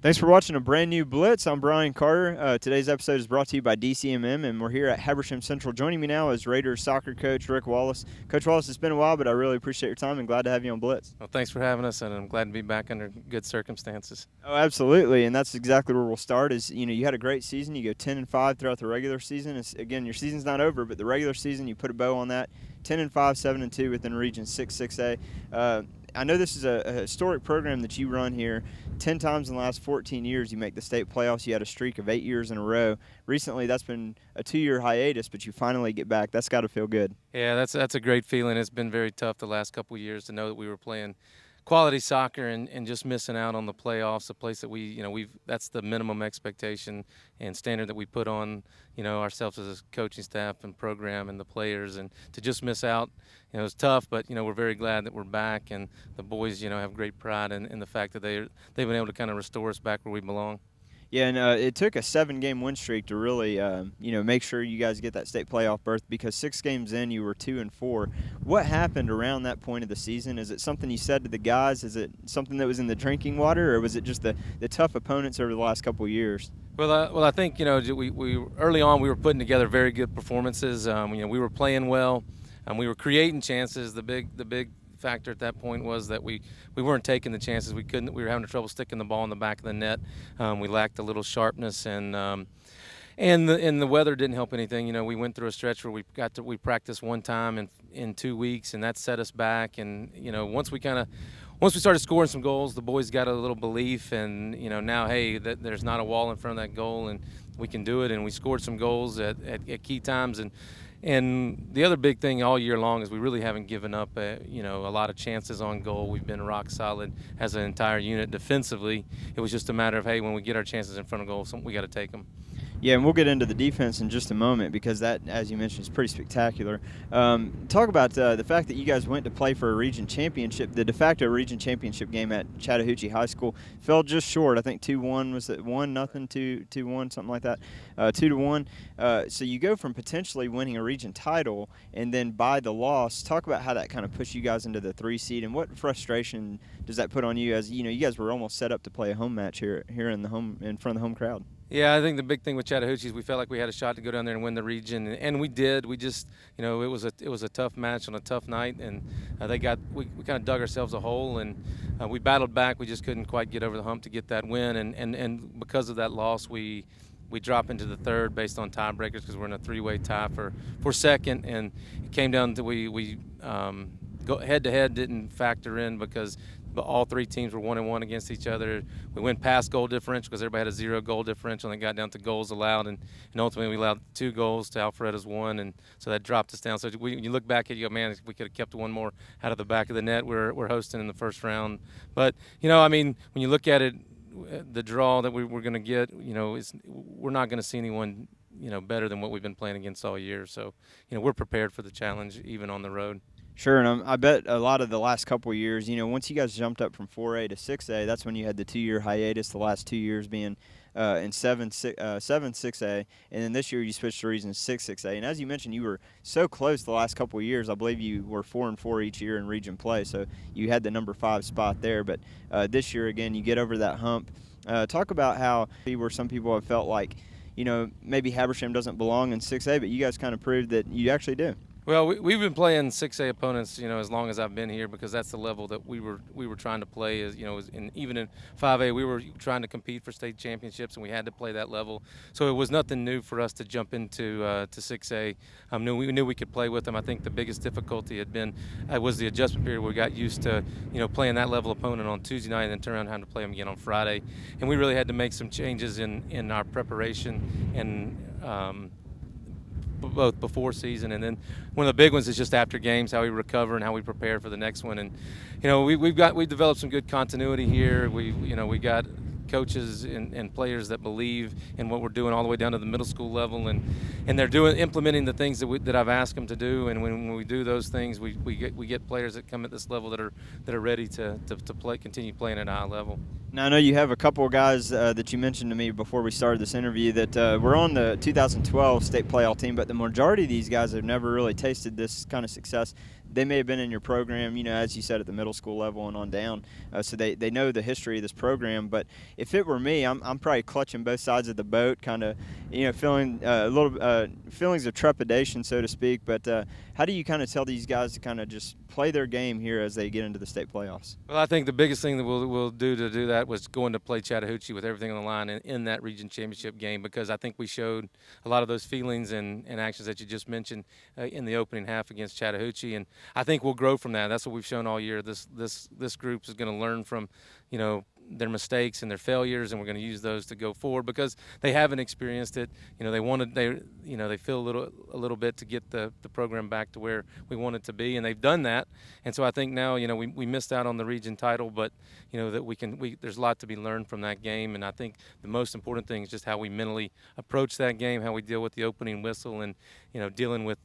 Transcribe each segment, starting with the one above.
Thanks for watching a brand new Blitz. I'm Brian Carter. Today's episode is brought to you by DCMM, and we're here at Habersham Central. Joining me now is Raiders soccer coach Ric Wallace. Coach Wallace, it's been a while, but I really appreciate your time and glad to have you on Blitz. Well, thanks for having us, and I'm glad to be back under good circumstances. Oh, absolutely, and that's exactly where we'll start. Is you had a great season. You go 10-5 throughout the regular season. Again, your season's not over, but the regular season you put a bow on that. 10-5, 7-2 within Region 6A. I know this is a historic program that you run here. 10 times in the last 14 years you make the state playoffs. You had a streak of 8 years in a row. Recently that's been a 2-year hiatus, but you finally get back. That's got to feel good. Yeah, that's a great feeling. It's been very tough the last couple of years to know that we were playing quality soccer and just missing out on the playoffs, a place that that's the minimum expectation and standard that we put on, ourselves as a coaching staff and program and the players, and to just miss out, it's tough, but we're very glad that we're back, and the boys, have great pride in the fact that they've been able to kind of restore us back where we belong. Yeah, and it took a 7-game win streak to really, make sure you guys get that state playoff berth, because 6 games in you were 2-4. What happened around that point of the season? Is it something you said to the guys? Is it something that was in the drinking water, or was it just the tough opponents over the last couple of years? Well, I think we early on we were putting together very good performances. We were playing well, we were creating chances. The big factor at that point was that we weren't taking the chances. We were having trouble sticking the ball in the back of the net. We lacked a little sharpness, and the weather didn't help anything. We went through a stretch where we practiced one time in 2 weeks, and that set us back. And once we started scoring some goals, the boys got a little belief, and now, hey, that there's not a wall in front of that goal, and we can do it. And we scored some goals at key times. And the other big thing all year long is we really haven't given up a lot of chances on goal. We've been rock solid as an entire unit defensively. It was just a matter of, hey, when we get our chances in front of goal, we got to take them. Yeah, and we'll get into the defense in just a moment, because that, as you mentioned, is pretty spectacular. Talk about the fact that you guys went to play for a region championship. The de facto region championship game at Chattahoochee High School fell just short. I think 2-1, was it 1-0, 2-1, something like that, 2-1. So you go from potentially winning a region title, and then by the loss, talk about how that kind of pushed you guys into the 3 seed, and what frustration does that put on you, as you guys were almost set up to play a home match here in front of the home crowd. Yeah, I think the big thing with Chattahoochee is we felt like we had a shot to go down there and win the region, and we did. We just, it was a tough match on a tough night, and we kind of dug ourselves a hole, and we battled back. We just couldn't quite get over the hump to get that win, and because of that loss, we drop into the third based on tiebreakers, because we're in a 3-way tie for second, and it came down to we go head-to-head didn't factor in, because all 3 teams were 1-1 against each other. We went past goal differential because everybody had a 0 goal differential, and it got down to goals allowed, and ultimately we allowed 2 goals to Alpharetta's 1, and so that dropped us down. So when you look back at it, you go, man, if we could have kept one more out of the back of the net. We're hosting in the first round. But, when you look at it, the draw that we're going to get, we're not going to see anyone, better than what we've been playing against all year. So, we're prepared for the challenge even on the road. Sure, and I bet a lot of the last couple of years, once you guys jumped up from 4A to 6A, that's when you had the 2-year hiatus, the last 2 years being in 6A, and then this year you switched to Region 6A. And as you mentioned, you were so close the last couple of years. I believe you were 4-4 each year in region play, so you had the number 5 spot there. But this year, again, you get over that hump. Talk about how where some people have felt like, maybe Habersham doesn't belong in 6A, but you guys kind of proved that you actually do. Well, we've been playing 6A opponents, as long as I've been here, because that's the level that we were trying to play. Even in 5A, we were trying to compete for state championships, and we had to play that level. So it was nothing new for us to jump into to 6A. We knew we could play with them. I think the biggest difficulty was the adjustment period. We got used to playing that level opponent on Tuesday night, and then turn around and have to play them again on Friday. And we really had to make some changes in our preparation and. Both before season, and then one of the big ones is just after games, how we recover and how we prepare for the next one. And we've developed some good continuity here. We got coaches and players that believe in what we're doing all the way down to the middle school level, and they're implementing the things that I've asked them to do. And when we do those things, we get players that come at this level that are ready to continue playing at a high level. Now, I know you have a couple of guys that you mentioned to me before we started this interview that were on the 2012 state playoff team, but the majority of these guys have never really tasted this kind of success they may have been in your program, as you said, at the middle school level and on down, so they know the history of this program. But if it were me, I'm probably clutching both sides of the boat, kind of, feeling a little feelings of trepidation, so to speak. But how do you kind of tell these guys to kind of just play their game here as they get into the state playoffs? Well, I think the biggest thing that we'll do to do that was going to play Chattahoochee with everything on the line in that region championship game, because I think we showed a lot of those feelings and actions that you just mentioned in the opening half against Chattahoochee, and I think we'll grow from that. That's what we've shown all year. This group is going to learn from, their mistakes and their failures, and we're going to use those to go forward because they haven't experienced it. They feel a little bit to get the program back to where we want it to be, and they've done that. And so I think now, we missed out on the region title, but that there's a lot to be learned from that game. And I think the most important thing is just how we mentally approach that game, how we deal with the opening whistle, and dealing with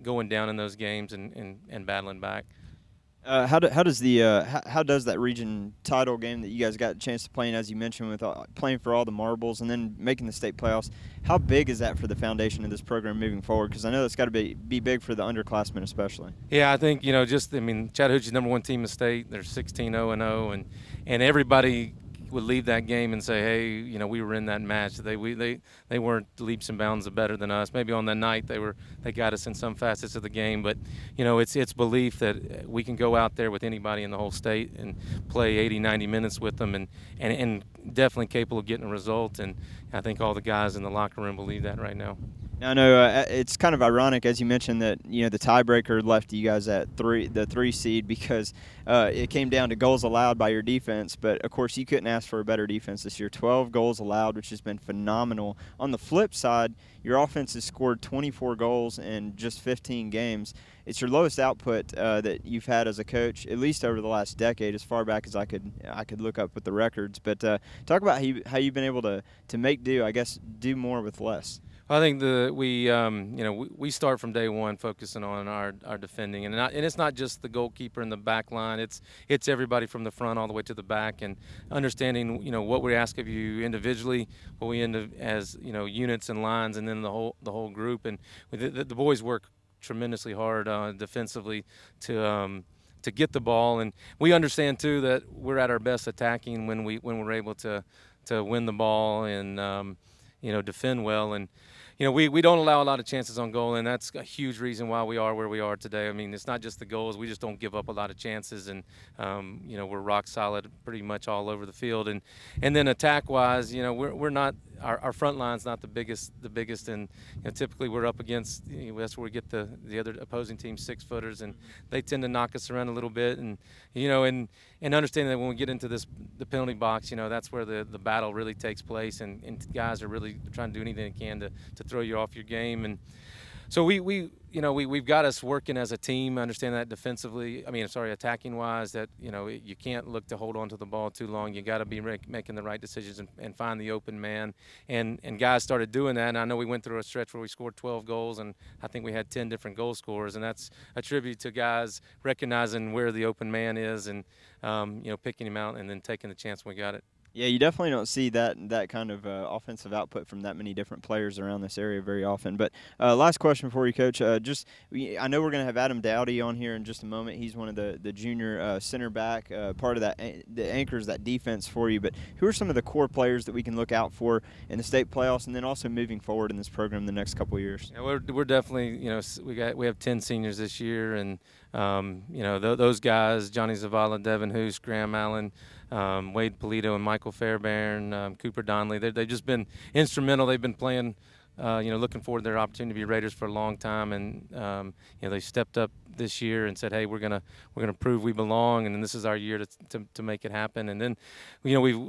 going down in those games and battling back. How does that region title game that you guys got a chance to play in, as you mentioned, with playing for all the marbles and then making the state playoffs, how big is that for the foundation of this program moving forward? Because I know it's got to be big for the underclassmen especially. Yeah, I think Chattahoochee's #1 team in the state. They're 16-0-0, and everybody would leave that game and say, hey, we were in that match. They weren't leaps and bounds better than us. Maybe on that night they got us in some facets of the game, but it's belief that we can go out there with anybody in the whole state and play 80, 90 minutes with them, and definitely capable of getting a result. And I think all the guys in the locker room believe that right now. Now, I know it's kind of ironic, as you mentioned, that the tiebreaker left you guys at the 3 seed because it came down to goals allowed by your defense. But of course, you couldn't ask for a better defense this year. 12 goals allowed, which has been phenomenal. On the flip side, your offense has scored 24 goals in just 15 games. It's your lowest output that you've had as a coach, at least over the last decade, as far back as I could look up with the records. But talk about how you've been able to make do, I guess, do more with less. I think we start from day one focusing on our defending, and it's not just the goalkeeper and the back line. It's everybody from the front all the way to the back, and understanding what we ask of you individually, what we end up as units and lines, and then the whole group. And the boys work tremendously hard defensively to get the ball, and we understand too that we're at our best attacking when we're able to win the ball and defend well. And we don't allow a lot of chances on goal, and that's a huge reason why we are where we are today. I mean, it's not just the goals. We just don't give up a lot of chances, and we're rock solid pretty much all over the field. And then attack-wise, we're not – our front line's not the biggest, and typically we're up against that's where we get the other opposing team 6-footers, and they tend to knock us around a little bit. And and understanding that when we get into the penalty box, that's where the battle really takes place, and guys are really trying to do anything they can to throw you off your game. And so we've got us working as a team. Understand that defensively. Attacking wise, that you can't look to hold on to the ball too long. You got to be making the right decisions and find the open man. And guys started doing that. And I know we went through a stretch where we scored 12 goals, and I think we had 10 different goal scorers. And that's a tribute to guys recognizing where the open man is and picking him out and then taking the chance when we got it. Yeah, you definitely don't see that kind of offensive output from that many different players around this area very often. But last question for you, Coach. I know we're going to have Adam Dowdy on here in just a moment. He's one of the junior center back, part of that the anchors that defense for you. But who are some of the core players that we can look out for in the state playoffs, and then also moving forward in this program the next couple of years? Yeah, we're definitely we have 10 seniors this year, and those guys: Johnny Zavala, Devin Hoos, Graham Allen, Wade Polito, and Michael Fairbairn, Cooper Donnelly. They've just been instrumental. They've been playing, looking forward to their opportunity to be Raiders for a long time, and they stepped up this year and said, hey, we're gonna prove we belong, and this is our year to make it happen. And then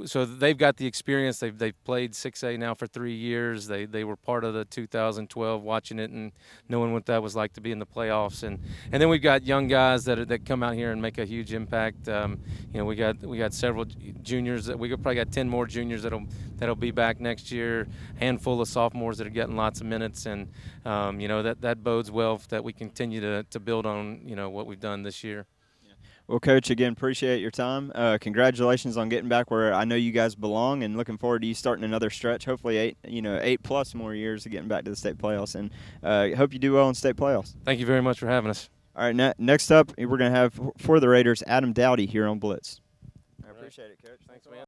so they've got the experience. They've played 6A now for 3 years. They were part of the 2012, watching it and knowing what that was like to be in the playoffs. And then we've got young guys that come out here and make a huge impact. We got several juniors. We probably got 10 more juniors that'll be back next year. Handful of sophomores that are getting lots of minutes, and that bodes well that we continue to build on what we've done this year. Well, Coach, again, appreciate your time. Congratulations on getting back where I know you guys belong, and looking forward to you starting another stretch. Hopefully 8+ more years of getting back to the state playoffs, and hope you do well in state playoffs. Thank you very much for having us. All right, next up, we're going to have for the Raiders, Adam Dowdy here on Blitz. I appreciate it, Coach. Thanks, man.